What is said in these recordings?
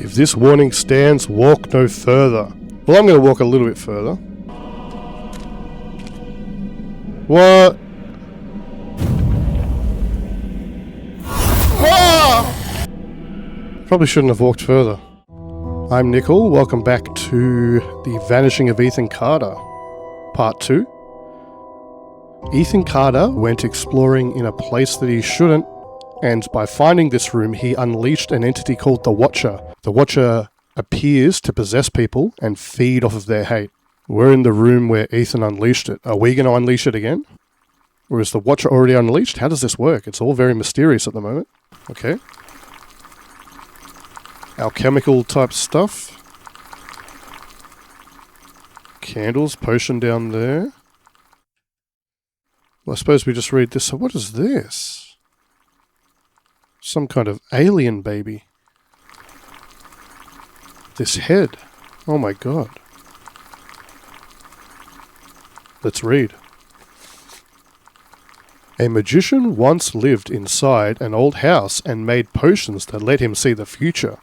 If this warning stands, walk no further. Well, I'm going to walk a little bit further. What? Ah! Probably shouldn't have walked further. I'm Nickel, welcome back to The Vanishing of Ethan Carter, Part 2. Ethan Carter went exploring in a place that he shouldn't, and by finding this room he unleashed an entity called the Watcher. The Watcher appears to possess people and feed off of their hate. We're in the room where Ethan unleashed it. Are we going to unleash it again? Or is the Watcher already unleashed? How does this work? It's all very mysterious at the moment. Okay. Alchemical type stuff. Candles, potion down there. Well, I suppose we just read this. So what is this? Some kind of alien baby. This head. Oh my god. Let's read. A magician once lived inside an old house and made potions that let him see the future.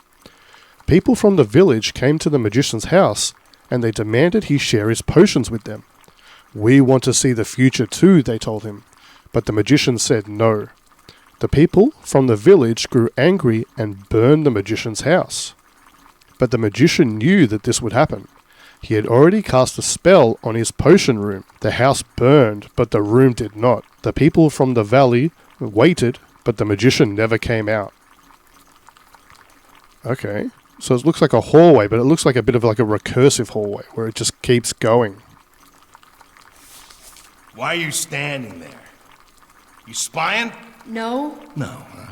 People from the village came to the magician's house and they demanded he share his potions with them. We want to see the future too, they told him, but the magician said no. The people from the village grew angry and burned the magician's house. But the magician knew that this would happen. He had already cast a spell on his potion room. The house burned, but the room did not. The people from the valley waited, but the magician never came out. Okay. So it looks like a hallway, but it looks like a bit of like a recursive hallway where it just keeps going. Why are you standing there? You spying? No. No, huh?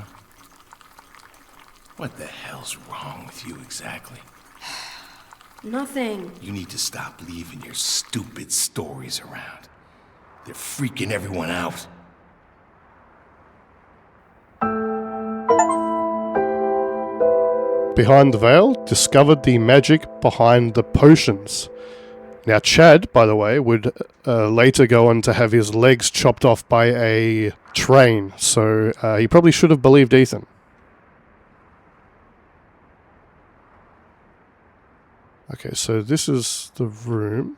What the hell's wrong with you exactly? Nothing. You need to stop leaving your stupid stories around. They're freaking everyone out. Behind the veil, discovered the magic behind the potions. Now Chad, by the way, would later go on to have his legs chopped off by a train, so he probably should have believed Ethan. Okay, so this is the room.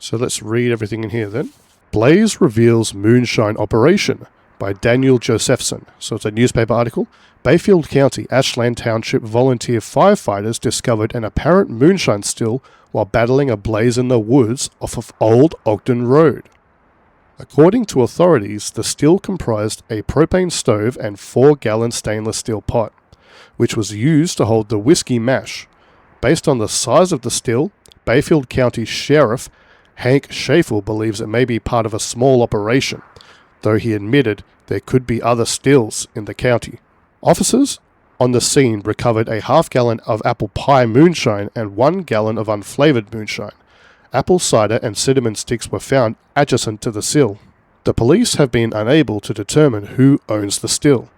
So let's read everything in here then. Blaze reveals moonshine operation by Daniel Josephson. So it's a newspaper article. Bayfield County, Ashland Township volunteer firefighters discovered an apparent moonshine still while battling a blaze in the woods off of Old Ogden Road. According to authorities, the still comprised a propane stove and 4-gallon stainless steel pot, which was used to hold the whiskey mash. Based on the size of the still, Bayfield County Sheriff Hank Schaeffel believes it may be part of a small operation, though he admitted there could be other stills in the county. Officers on the scene recovered a half-gallon of apple pie moonshine and 1 gallon of unflavoured moonshine. Apple cider and cinnamon sticks were found adjacent to the still. The police have been unable to determine who owns the still.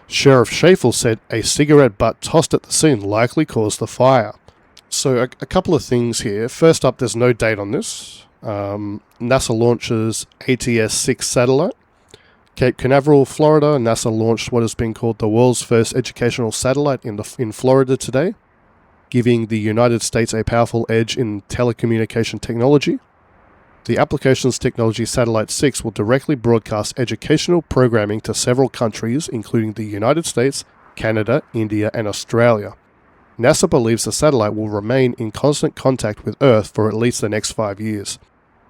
Sheriff Schaeffel said a cigarette butt tossed at the scene likely caused the fire. So a couple of things here. First up, there's no date on this. NASA launches ATS-6 satellite. Cape Canaveral, Florida, NASA launched what has been called the world's first educational satellite in Florida today, giving the United States a powerful edge in telecommunication technology. The Applications Technology Satellite 6 will directly broadcast educational programming to several countries, including the United States, Canada, India, and Australia. NASA believes the satellite will remain in constant contact with Earth for at least the next 5 years.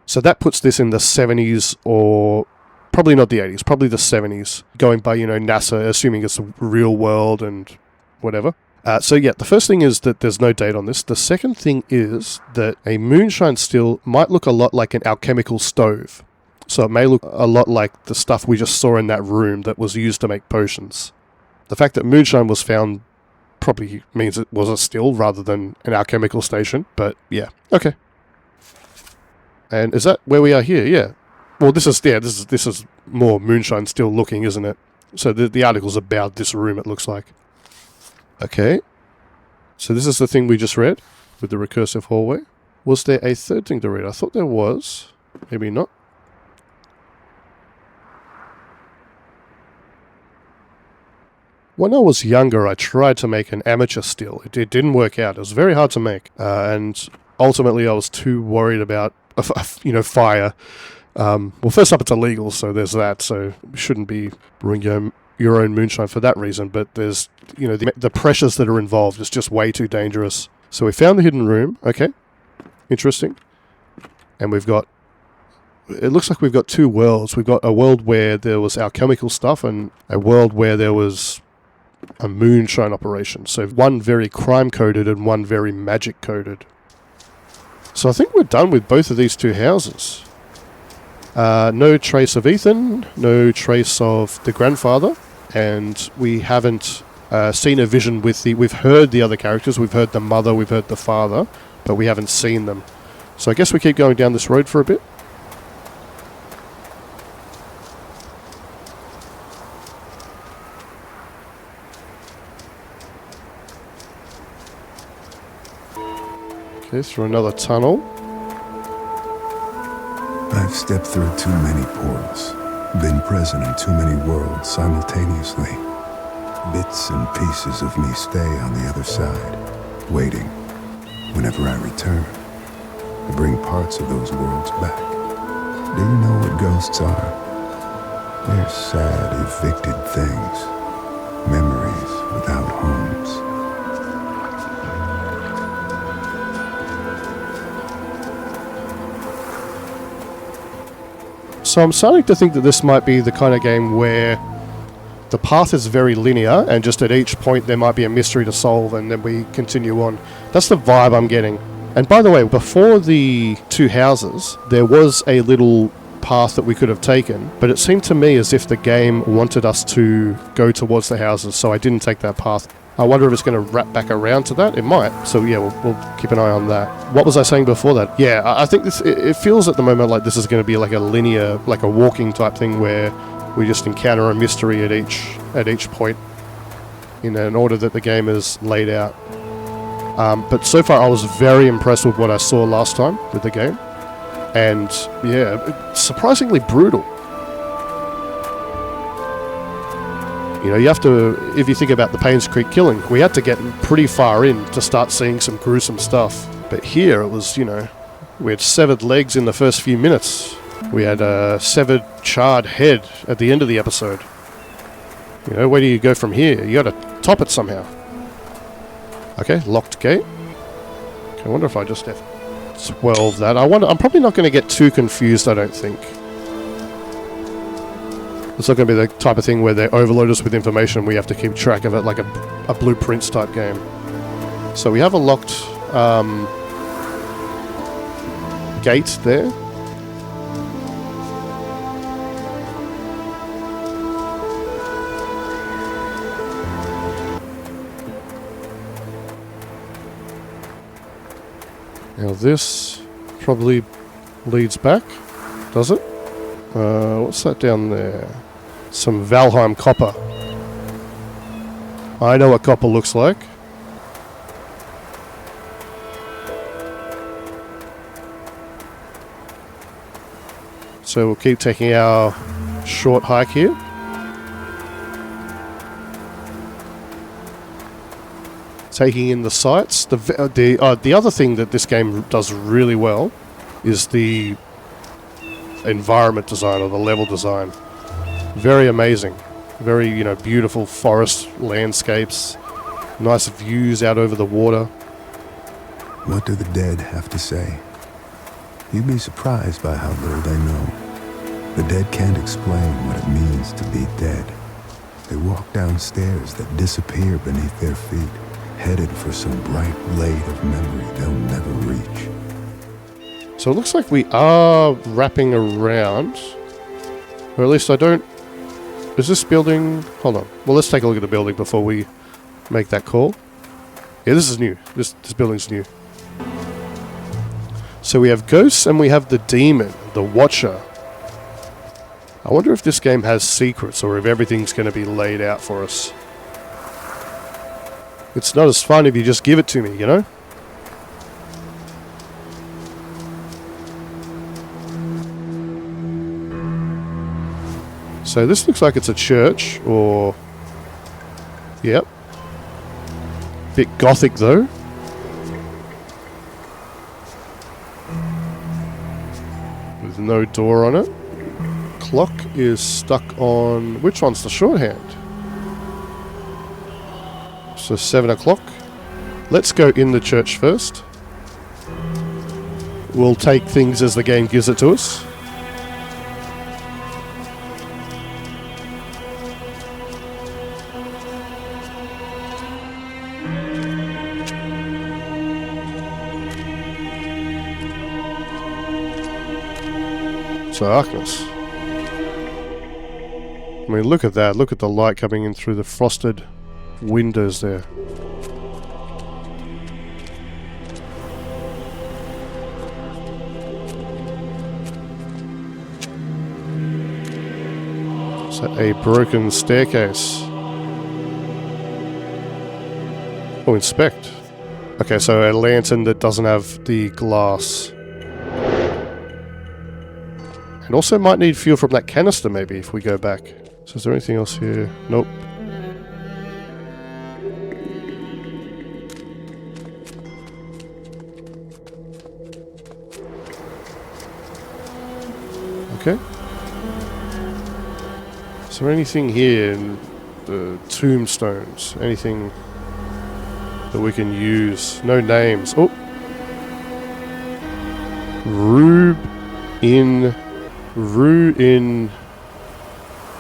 So that puts this in the 70s or probably not the 80s, probably the 70s, going by, NASA, assuming it's the real world and whatever. So yeah, the first thing is that there's no date on this. The second thing is that a moonshine still might look a lot like an alchemical stove. So it may look a lot like the stuff we just saw in that room that was used to make potions. The fact that moonshine was found probably means it was a still rather than an alchemical station, but yeah, okay. And is that where we are here? Yeah. Well, this is more moonshine still looking, isn't it? So the article's about this room, it looks like. Okay. So this is the thing we just read with the recursive hallway. Was there a third thing to read? I thought there was. Maybe not. When I was younger, I tried to make an amateur still. It didn't work out. It was very hard to make. And ultimately, I was too worried about, fire. Well, first up, it's illegal, so there's that. So you shouldn't be brewing your own moonshine for that reason. But there's, the pressures that are involved is just way too dangerous. So we found the hidden room. Okay, interesting. And we've got, it looks like we've got two worlds. We've got a world where there was alchemical stuff and a world where there was a moonshine operation. So one very crime-coded and one very magic-coded. So I think we're done with both of these two houses. No trace of Ethan, no trace of the grandfather, and we haven't seen a vision with we've heard the other characters, we've heard the mother, we've heard the father, but we haven't seen them. So I guess we keep going down this road for a bit. Okay, through another tunnel. I've stepped through too many portals, been present in too many worlds simultaneously. Bits and pieces of me stay on the other side, waiting. Whenever I return, I bring parts of those worlds back. Do you know what ghosts are? They're sad, evicted things, memories without homes. So I'm starting to think that this might be the kind of game where the path is very linear and just at each point there might be a mystery to solve and then we continue on. That's the vibe I'm getting. And by the way, before the two houses, there was a little path that we could have taken, but it seemed to me as if the game wanted us to go towards the houses, so I didn't take that path. I wonder if it's going to wrap back around to that. It might. So yeah, we'll keep an eye on that. What was I saying before that? Yeah, I think this. It feels at the moment like this is going to be like a linear, like a walking type thing where we just encounter a mystery at each point in an order that the game is laid out. But so far, I was very impressed with what I saw last time with the game, and yeah, surprisingly brutal. You have to, if you think about the Paynes Creek killing, we had to get pretty far in to start seeing some gruesome stuff. But here it was, we had severed legs in the first few minutes. We had a severed, charred head at the end of the episode. Where do you go from here? You got to top it somehow. Okay, locked gate. Okay, I wonder if I just F12 that. I'm probably not going to get too confused, I don't think. It's not going to be the type of thing where they overload us with information and we have to keep track of it like a blueprints type game. So we have a locked gate there. Now this probably leads back, does it? What's that down there? Some Valheim copper. I know what copper looks like. So we'll keep taking our short hike here. Taking in the sights. The other thing that this game does really well is the environment design or the level design. Very amazing. Very, beautiful forest landscapes. Nice views out over the water. What do the dead have to say? You'd be surprised by how little they know. The dead can't explain what it means to be dead. They walk down stairs that disappear beneath their feet, headed for some bright blade of memory they'll never reach. So it looks like we are wrapping around. Or at least I don't... Is this building... Hold on. Well, let's take a look at the building before we make that call. Yeah, this is new. This building's new. So we have ghosts and we have the demon, the Watcher. I wonder if this game has secrets or if everything's going to be laid out for us. It's not as fun if you just give it to me, So this looks like it's a church, or Yep. Bit gothic though. With no door on it. Clock is stuck on... Which one's the shorthand? So 7 o'clock. Let's go in the church first. We'll take things as the game gives it to us. Darkness. I mean, look at that. Look at the light coming in through the frosted windows there. Is that a broken staircase? Oh, inspect. Okay, so a lantern that doesn't have the glass. And also might need fuel from that canister maybe if we go back. So is there anything else here? Nope. Okay. Is there anything here in the tombstones? Anything that we can use? No names. Oh! Rue in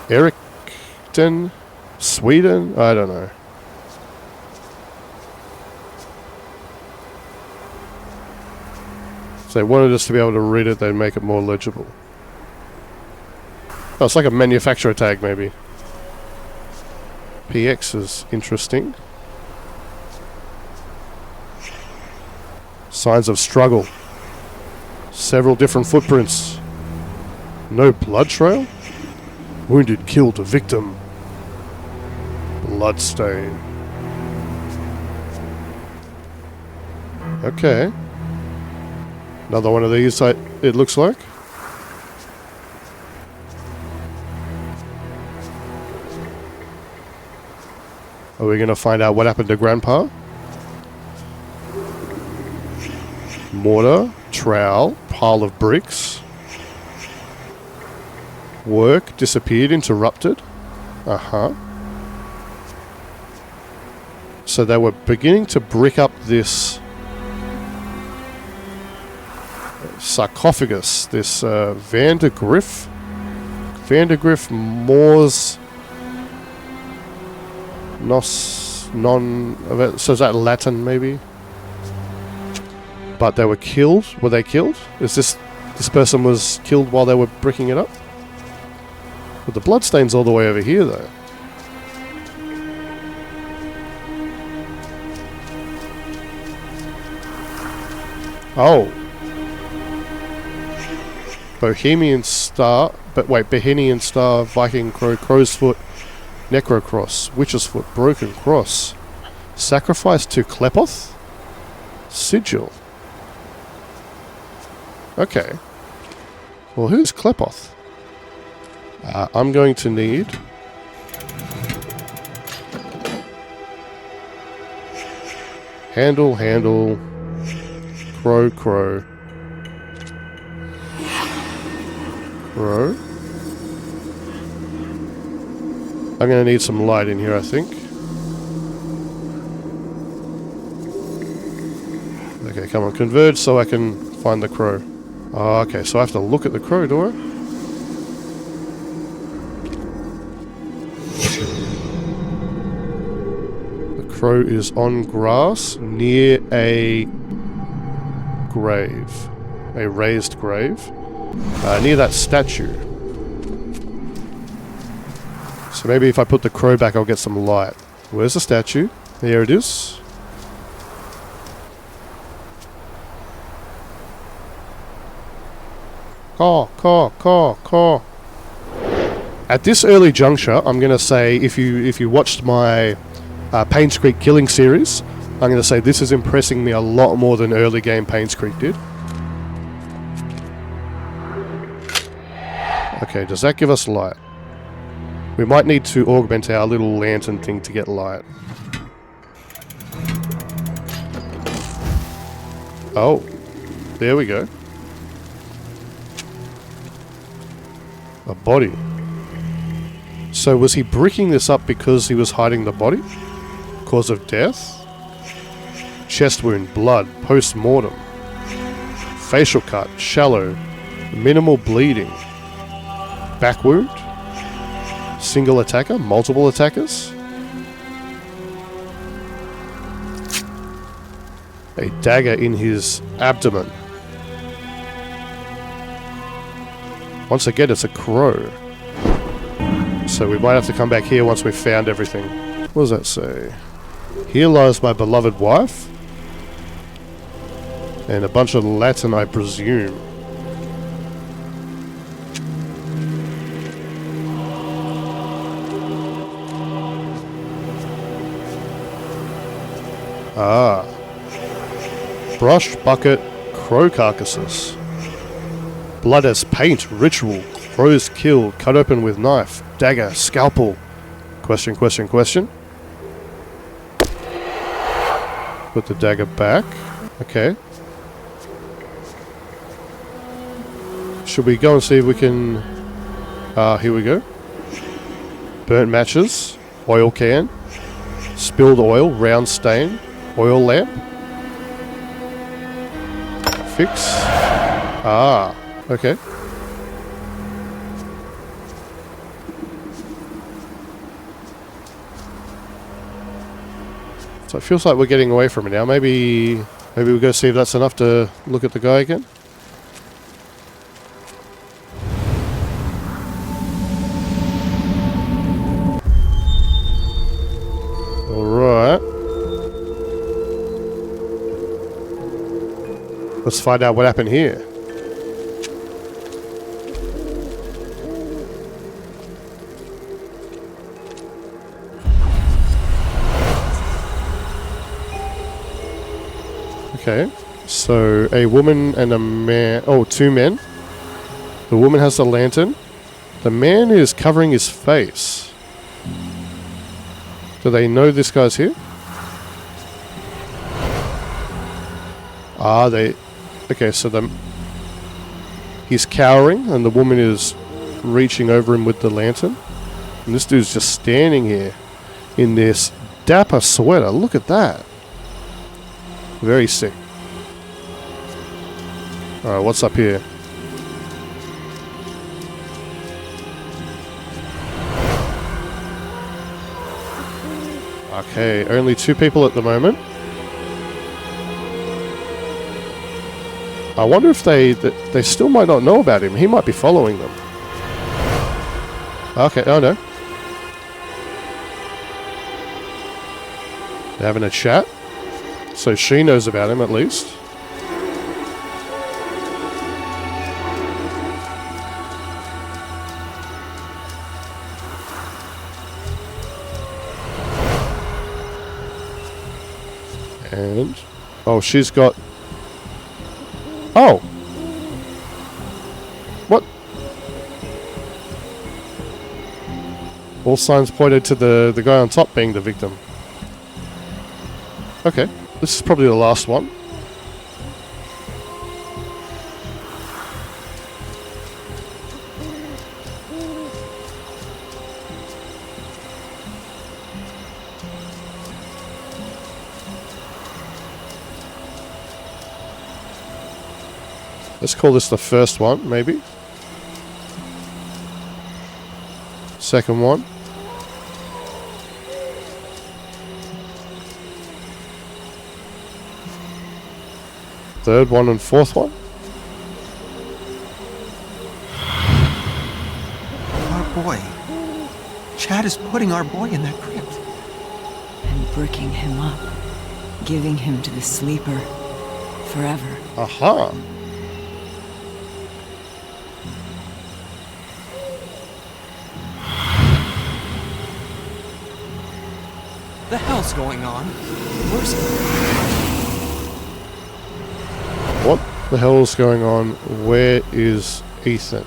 Erikton, Sweden? I don't know. If they wanted us to be able to read it, they'd make it more legible. Oh, it's like a manufacturer tag, maybe. PX is interesting. Signs of struggle. Several different footprints. No blood trail? Wounded killed a victim. Bloodstain. Okay. Another one of these, it looks like. Are we going to find out what happened to Grandpa? Mortar, trowel, pile of bricks. Work disappeared, interrupted. Uh-huh. So they were beginning to brick up this sarcophagus, this Vandergriff Moors so is that Latin maybe? But they were killed. Were they killed? Is this person was killed while they were bricking it up? But the bloodstain's all the way over here though. Oh. Bohemian Star, Viking Crow, Crow's Foot, Necrocross, Witch's Foot, Broken Cross, Sacrifice to Klepoth, Sigil. Okay. Well, who's Klepoth? I'm going to need handle, crow, crow. I'm going to need some light in here, I think. Okay, come on, converge so I can find the crow. Oh, okay, so I have to look at the crow, do I? The crow is on grass near a grave. A raised grave. Near that statue. So maybe if I put the crow back, I'll get some light. Where's the statue? There it is. Caw. At this early juncture, I'm going to say, if you watched my Payne's Creek killing series, I'm going to say this is impressing me a lot more than early game Payne's Creek did. Okay, does that give us light? We might need to augment our little lantern thing to get light. Oh, there we go. A body. So was he bricking this up because he was hiding the body? Cause of death? Chest wound, blood, post-mortem. Facial cut, shallow, minimal bleeding. Back wound? Single attacker, multiple attackers? A dagger in his abdomen. Once again, it's a crow. So we might have to come back here once we've found everything. What does that say? Here lies my beloved wife. And a bunch of Latin, I presume. Ah. Brush, bucket, crow carcasses. Blood as paint, ritual, crows killed, cut open with knife, dagger, scalpel. Question, question, question. Put the dagger back. Okay. Should we go and see if we can... here we go. Burnt matches, oil can, spilled oil, round stain, oil lamp. Fix. Ah, okay. So it feels like we're getting away from it now. Maybe we'll go see if that's enough to look at the guy again. Alright. Let's find out what happened here. Okay, so a woman and a man... Oh, two men. The woman has the lantern. The man is covering his face. Do they know this guy's here? Ah, they... Okay, so he's cowering and the woman is reaching over him with the lantern. And this dude's just standing here in this dapper sweater. Look at that. Very sick. Alright, what's up here? Okay, only two people at the moment. I wonder if they still might not know about him. He might be following them. Okay, oh no. They're having a chat. So she knows about him at least. And... Oh, she's got... Oh! What? All signs pointed to the guy on top being the victim. Okay. This is probably the last one. Let's call this the first one, maybe. Second one. Third one and fourth one. Our boy. Chad is putting our boy in that crypt. And bricking him up. Giving him to the sleeper. Forever. Aha! The hell's going on? Where's... What the hell is going on? Where is Ethan?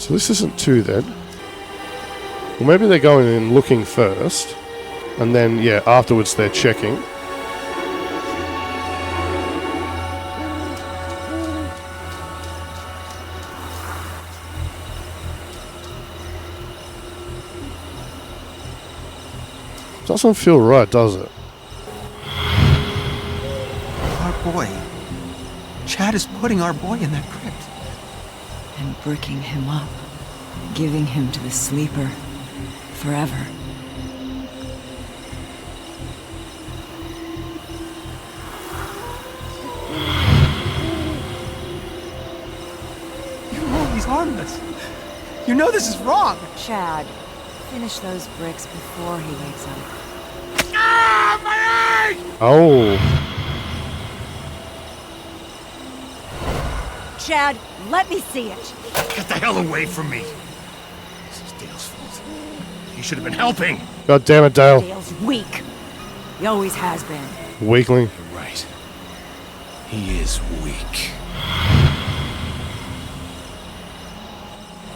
So this isn't 2 then. Well, maybe they're going in looking first, and then, yeah, afterwards they're checking. Doesn't feel right, does it? Our boy. Chad is putting our boy in that crypt. And bricking him up. Giving him to the sleeper. Forever. You know he's harmless. You know this is wrong. Chad, finish those bricks before he wakes up. Ah, my eye! Oh, Chad, let me see it. Get the hell away from me. This is Dale's fault. He should have been helping. god damn it, Dale. Dale's weak. He always has been. Weakling. You're right. He is weak.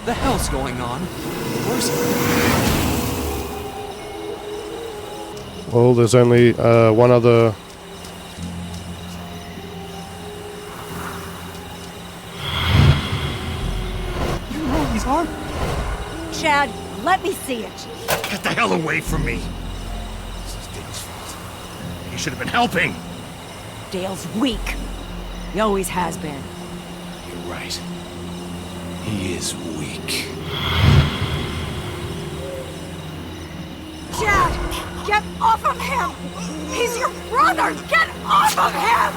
The hell's going on? Where's Well, there's only one other. You know he's harmless. Chad, let me see it. Get the hell away from me. This is Dale's fault. He should have been helping. Dale's weak. He always has been. You're right. He is weak. Chad, get off of him! He's your brother! Get off of him!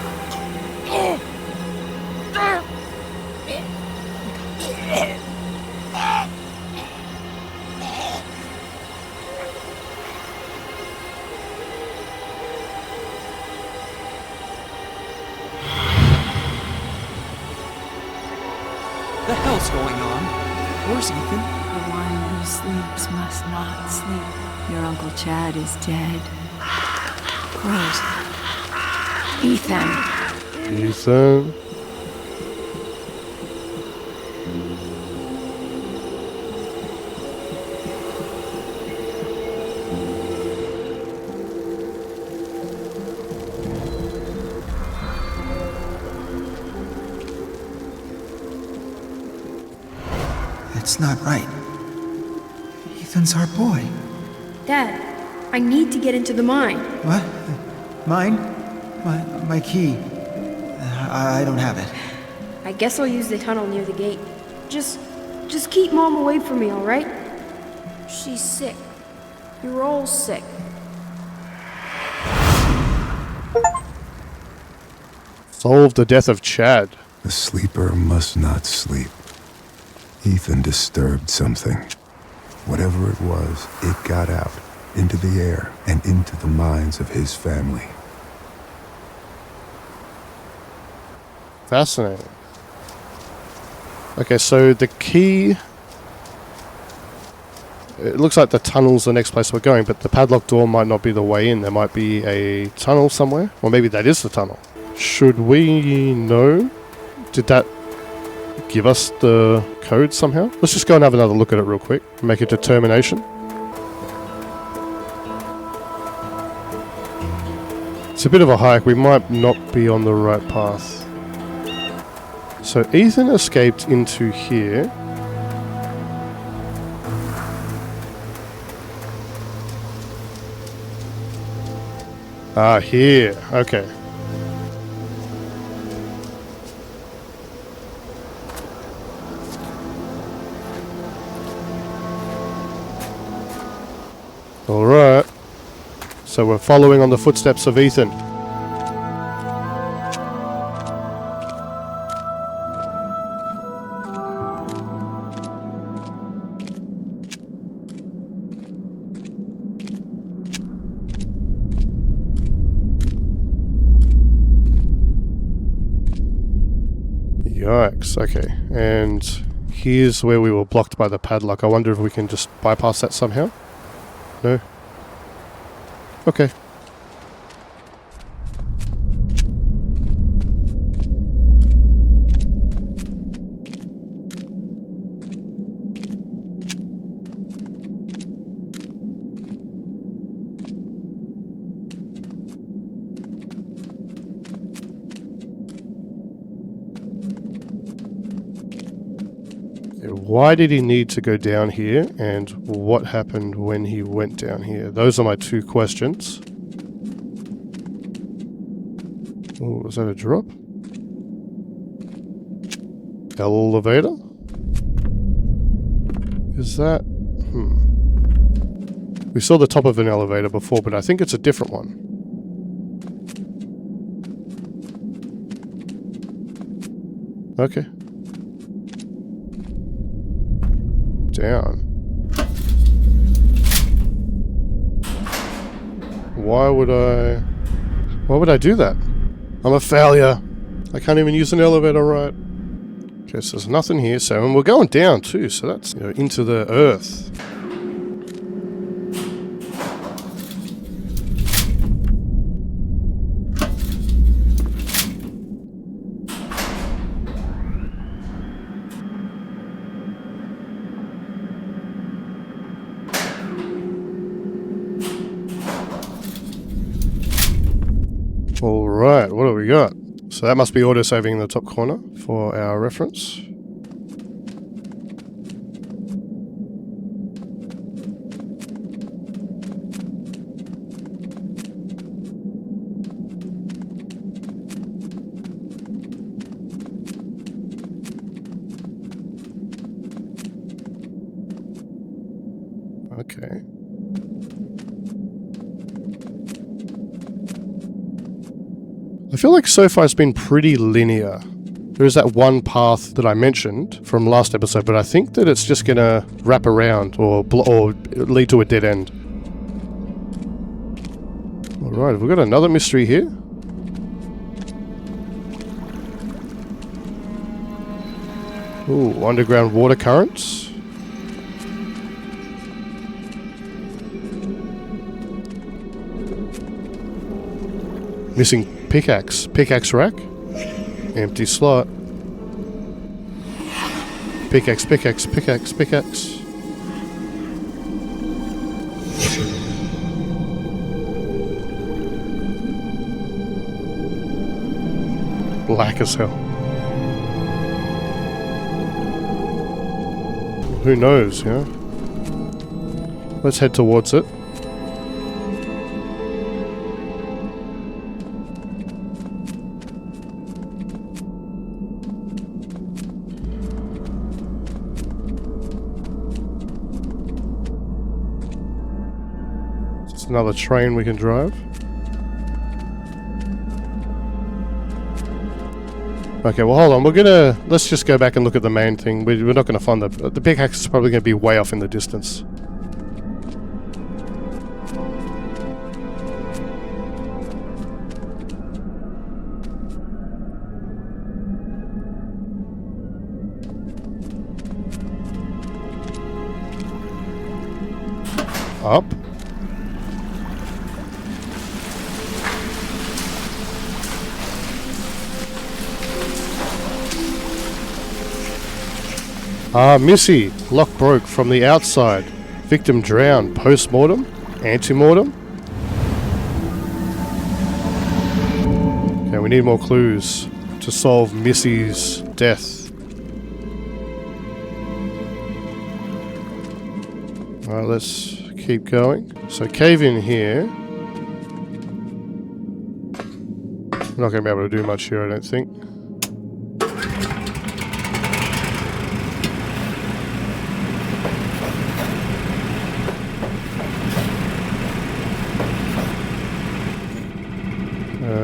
The hell's going on? Where's Ethan? The one who sleeps must not sleep. Your Uncle Chad is dead. Wait. Ethan. Ethan. It's not right. Ethan's our boy. Dad, I need to get into the mine. What? Mine? My key. I don't have it. I guess I'll use the tunnel near the gate. Just keep Mom away from me, all right? She's sick. You're all sick. Solve the death of Chad. The sleeper must not sleep. Ethan disturbed something. Whatever it was, it got out, into the air, and into the minds of his family. Fascinating. Okay, so the key... It looks like the tunnel's the next place we're going, but the padlock door might not be the way in. There might be a tunnel somewhere. Or maybe that is the tunnel. Should we know? Did that give us the code somehow? Let's just go and have another look at it real quick. Make a determination. It's a bit of a hike. We might not be on the right path. So Ethan escaped into here. Ah, here. Okay. Alright. So we're following on the footsteps of Ethan. Yikes, okay. And here's where we were blocked by the padlock. I wonder if we can just bypass that somehow? No? Okay. Why did he need to go down here, and what happened when he went down here? Those are my two questions. Oh, was that a drop? Elevator? Is that... We saw the top of an elevator before, but I think it's a different one. Okay. Down. Why would I do that? I'm a failure. I can't even use an elevator right. Okay, so there's nothing here, so, and we're going down too, so that's, you know, into the earth. Alright, what do we got? So that must be auto-saving in the top corner for our reference. Okay. I feel like so far it's been pretty linear. There is that one path that I mentioned from last episode, but I think that it's just gonna wrap around or lead to a dead end. Alright, we've got another mystery here. Ooh, underground water currents. Missing pickaxe. Pickaxe rack. Empty slot. Pickaxe, pickaxe, pickaxe, pickaxe. Black as hell. Who knows, yeah? Let's head towards it. Another train we can drive. Okay, well hold on, let's just go back and look at the main thing. We're not gonna find the pickaxe is probably gonna be way off in the distance. Up. Ah, Missy. Lock broke from the outside. Victim drowned. Post-mortem? Anti-mortem? Okay, we need more clues to solve Missy's death. Alright, let's keep going. So cave in here. We're not going to be able to do much here, I don't think.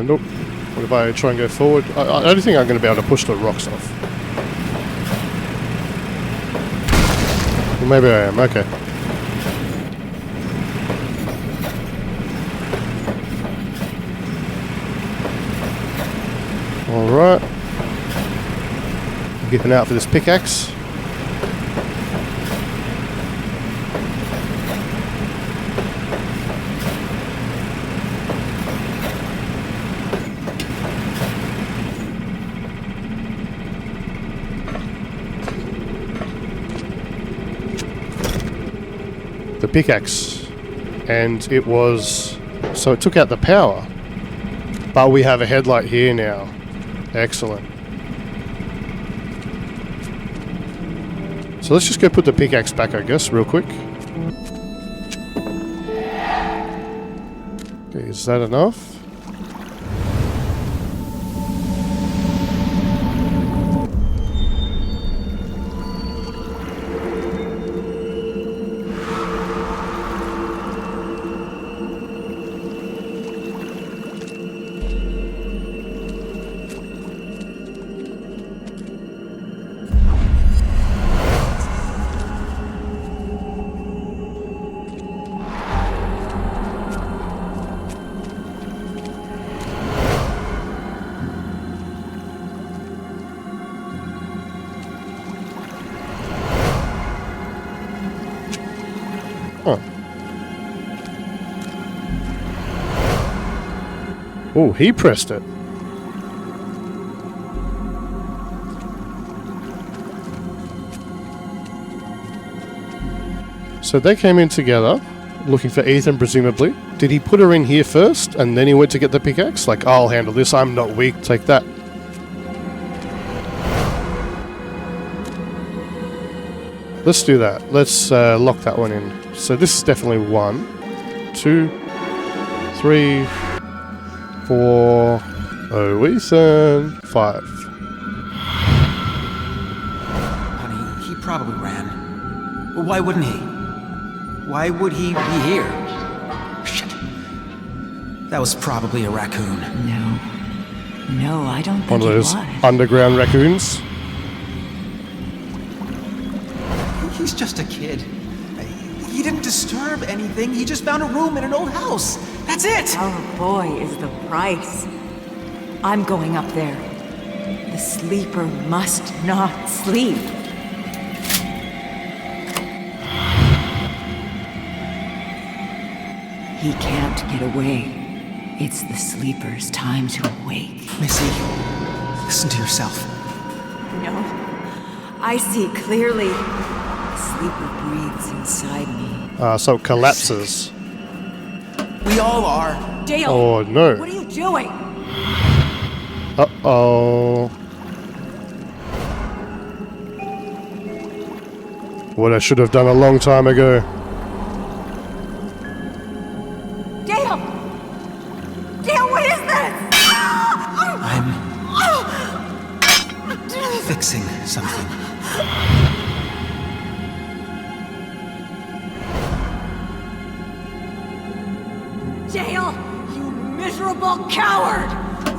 Nope. What if I try and go forward? I don't think I'm going to be able to push the rocks off. Well, maybe I am. Okay. Alright. Keeping out for this pickaxe. The pickaxe, and it was, so it took out the power, but we have a headlight here now. Excellent. So So let's just go put the pickaxe back, I guess, real quick. Okay, is that enough? Huh. Oh, he pressed it. So they came in together, looking for Ethan, presumably. Did he put her in here first, and then he went to get the pickaxe? Like, I'll handle this, I'm not weak, take that. Let's do that. Let's lock that one in. So this is definitely 1, 2, 3, 4. Oh, Ethan. 5. Honey, he probably ran. Well, why wouldn't he? Why would he be here? Shit. That was probably a raccoon. No, I don't think One of those it was. underground raccoons. He's just a kid. He didn't disturb anything. He just found a room in an old house. That's it! Our boy is the price. I'm going up there. The sleeper must not sleep. He can't get away. It's the sleeper's time to awake. Missy, listen to yourself. No, I see clearly. The sleeper breathes inside me. So it collapses. We all are. Dale! Oh, no. What are you doing? Uh-oh. What I should have done a long time ago. Dale! Dale, what is this? I'm fixing something. Dale, you miserable coward!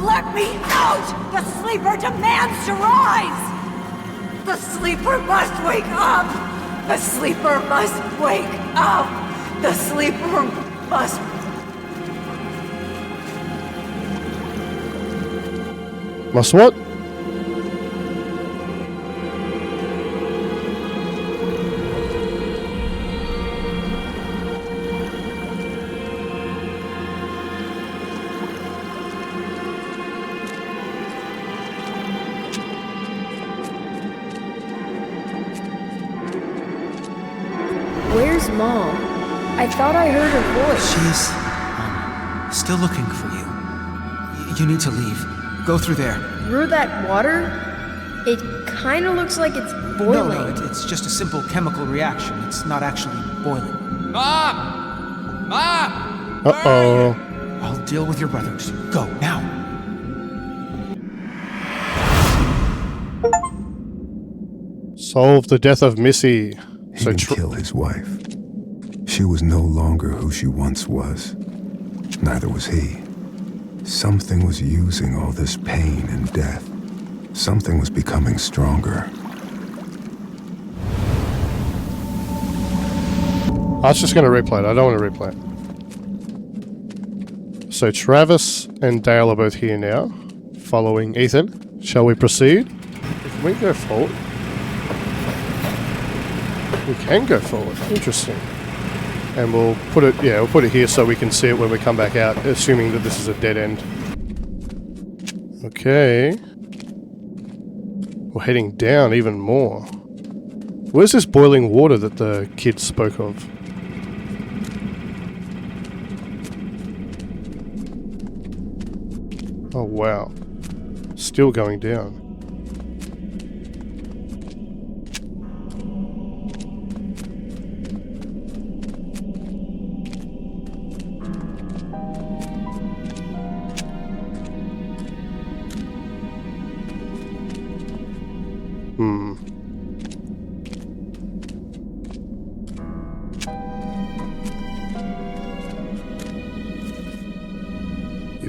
Let me out! The sleeper demands to rise! The sleeper must wake up! The sleeper must wake up! The sleeper must... Must what? Where's Mom? I thought I heard her voice. She's, still looking for you. You need to leave. Go through there. Through that water? It kind of looks like it's boiling. No, it's just a simple chemical reaction. It's not actually boiling. Mom! Mom! Where are Uh-oh. you? I'll deal with your brothers. Go, now. Solve the death of Missy. He didn't kill his wife. She was no longer who she once was. Neither was he. Something was using all this pain and death. Something was becoming stronger. I was just going to replay it. I don't want to replay it. So Travis and Dale are both here now, following Ethan. Shall we proceed? Can we go forward? We can go forward. Interesting. And we'll put it, we'll put it here so we can see it when we come back out, assuming that this is a dead end. Okay. We're heading down even more. Where's this boiling water that the kids spoke of? Oh wow. Still going down.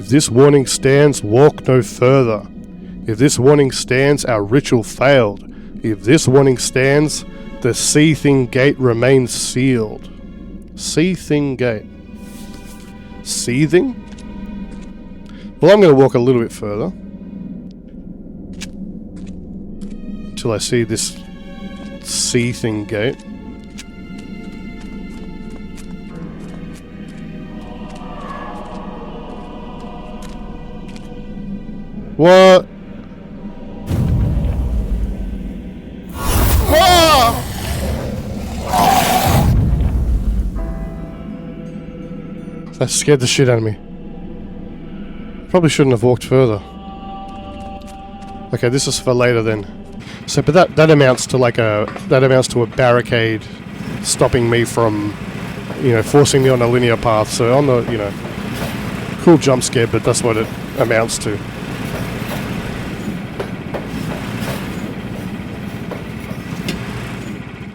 If this warning stands, walk no further. If this warning stands, our ritual failed. If this warning stands, the sea-thing gate remains sealed. Sea-thing gate. Seething? Well, I'm going to walk a little bit further. Until I see this sea-thing gate. What? That scared the shit out of me. Probably shouldn't have walked further. Okay, this is for later then. So, but that amounts to like a barricade stopping me from, forcing me on a linear path. So on the, cool jump scare, but that's what it amounts to.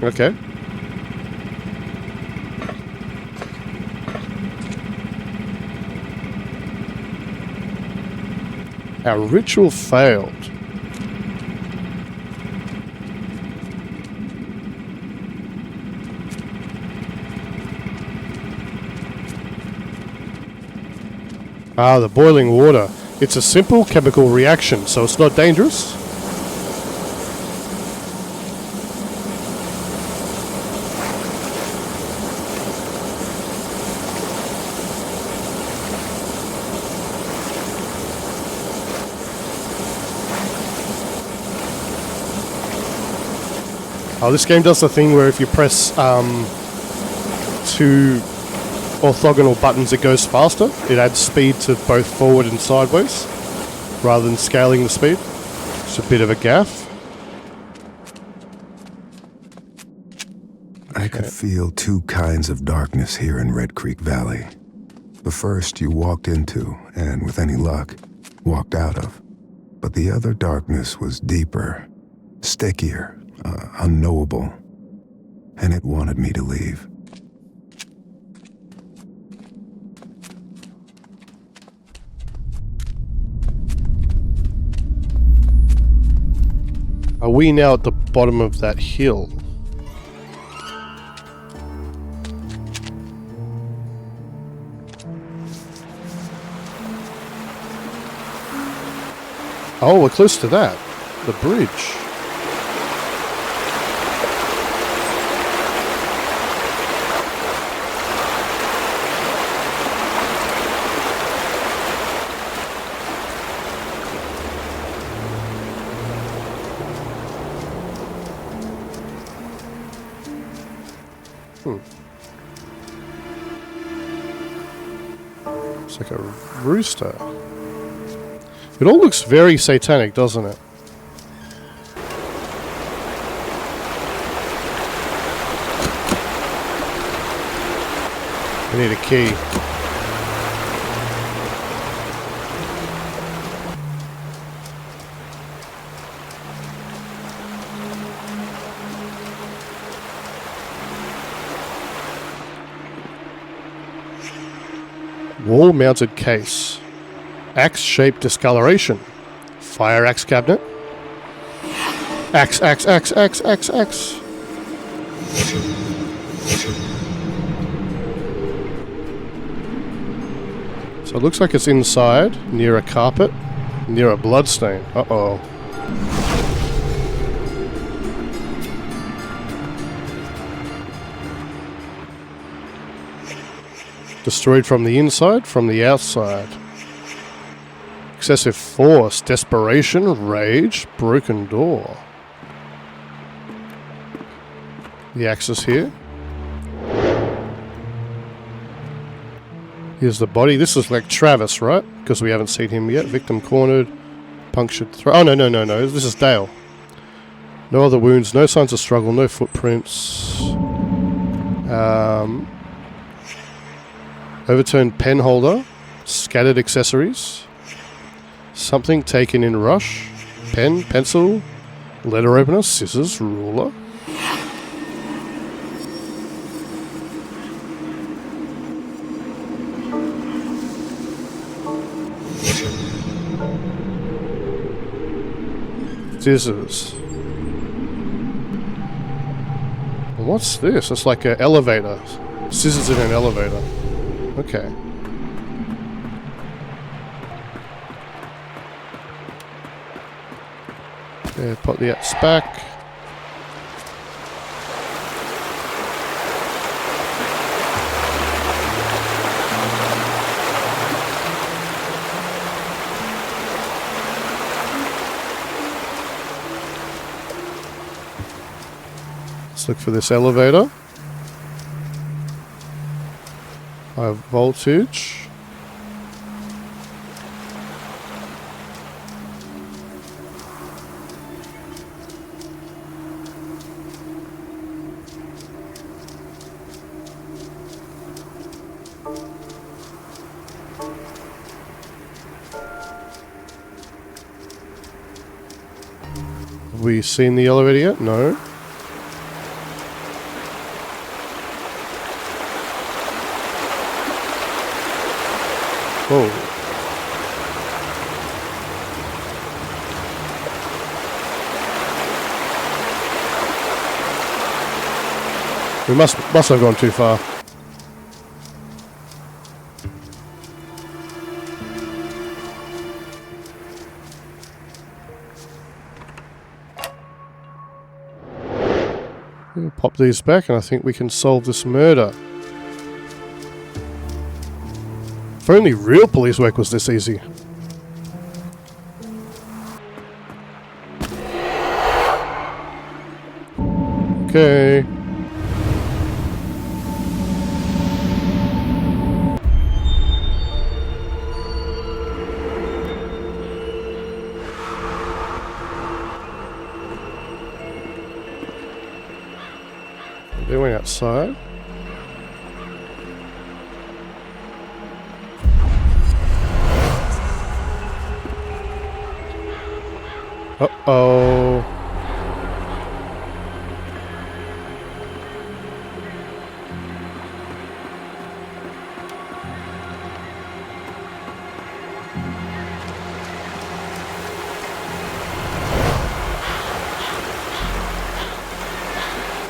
Okay. Our ritual failed. Ah, the boiling water. It's a simple chemical reaction, so it's not dangerous. Oh, this game does the thing where if you press two orthogonal buttons, it goes faster. It adds speed to both forward and sideways, rather than scaling the speed. It's a bit of a gaff. I could feel two kinds of darkness here in Red Creek Valley. The first you walked into, and with any luck, walked out of. But the other darkness was deeper, stickier, unknowable, and it wanted me to leave. Are we now at the bottom of that hill? Oh, we're close to that. The bridge. It's like a rooster. It all looks very satanic, doesn't it? I need a key. Wall-mounted case. Axe-shaped discoloration. Fire axe cabinet. Axe. So it looks like it's inside, near a carpet, near a bloodstain. Uh-oh. Destroyed from the inside, from the outside. Excessive force, desperation, rage, broken door. The axe is here. Here's the body. This is like Travis, right? Because we haven't seen him yet. Victim cornered, punctured throat. Oh, no. This is Dale. No other wounds, no signs of struggle, no footprints. Overturned pen holder, scattered accessories. Something taken in rush. Pen, pencil, letter opener, scissors, ruler. Scissors. What's this? It's like an elevator. Scissors in an elevator. Okay. Yeah, put the axe back. Let's look for this elevator. High voltage. Have we seen the elevator yet? No. Oh. We must have gone too far. We'll pop these back and I think we can solve this murder. If only real police work was this easy. Okay. They went outside. Uh-oh.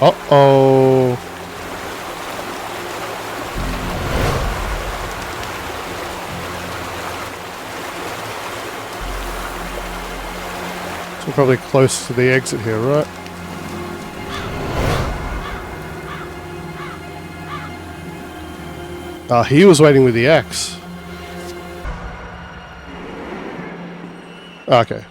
Uh-oh. So we're probably close to the exit here, right? Ah, he was waiting with the axe. Okay.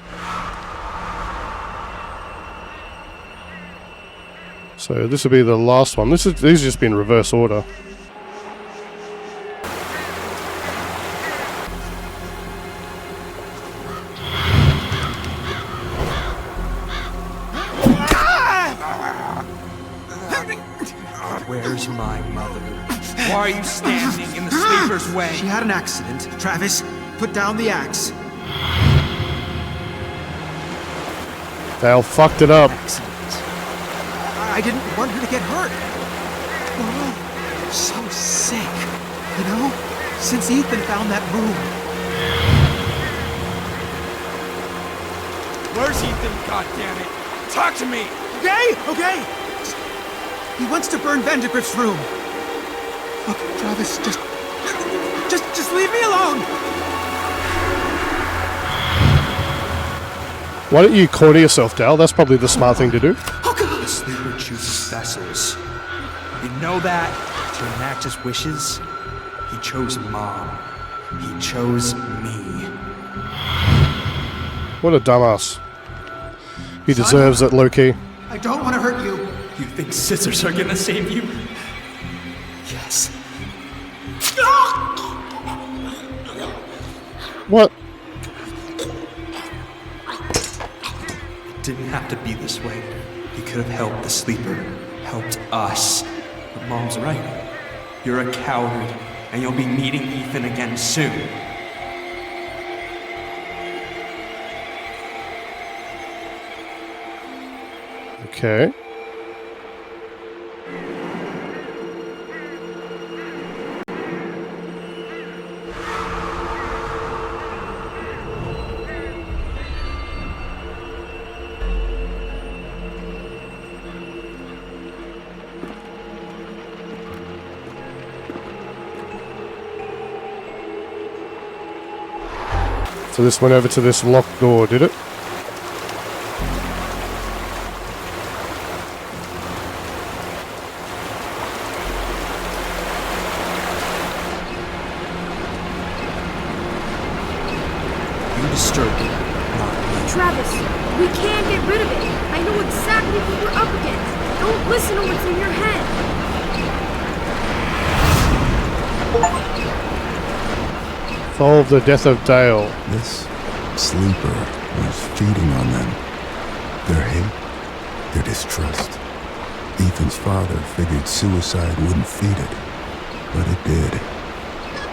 So this will be the last one. These have just been reverse order. Where's my mother? Why are you standing in the sleeper's way? She had an accident. Travis, put down the axe. They all fucked it up. Accident. I didn't want her to get hurt. We're all so sick, you know? Since Ethan found that room. Where's Ethan, goddammit? Talk to me! Okay. He wants to burn Vandergrift's room. Look, Travis, just leave me alone. Why don't you corner yourself, Dal? That's probably the smart thing to do. The sleeper chooses vessels. You know that? To enact his wishes. He chose Mom. He chose me. What a dumbass. He deserves it, low-key. I don't want to hurt you. You think scissors are gonna save you? Yes. What? It didn't have to be this way. He could have helped the sleeper. Helped us. But Mom's right. You're a coward, and you'll be meeting Ethan again soon. Okay. So this went over to this locked door, did it? You disturbed it, not me. Travis, we can get rid of it. I know exactly what we're up against. Don't listen to what's in your head. Solve the death of Dale. This sleeper was feeding on them. Their hate, their distrust. Ethan's father figured suicide wouldn't feed it, but it did.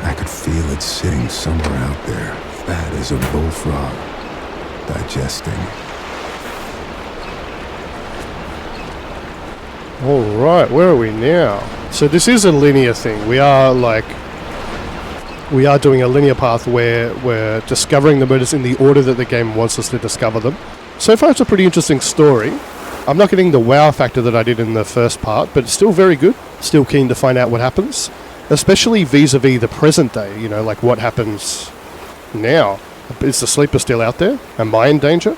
I could feel it sitting somewhere out there, fat as a bullfrog, digesting. Alright, where are we now? So this is a linear thing. We are doing a linear path where we're discovering the murders in the order that the game wants us to discover them. So far it's a pretty interesting story. I'm not getting the wow factor that I did in the first part, but it's still very good. Still keen to find out what happens. Especially vis-a-vis the present day, you know, like what happens now. Is the sleeper still out there? Am I in danger?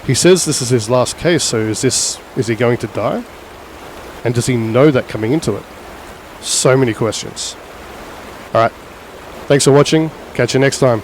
He says this is his last case, so is he going to die? And does he know that coming into it? So many questions. Alright, thanks for watching. Catch you next time.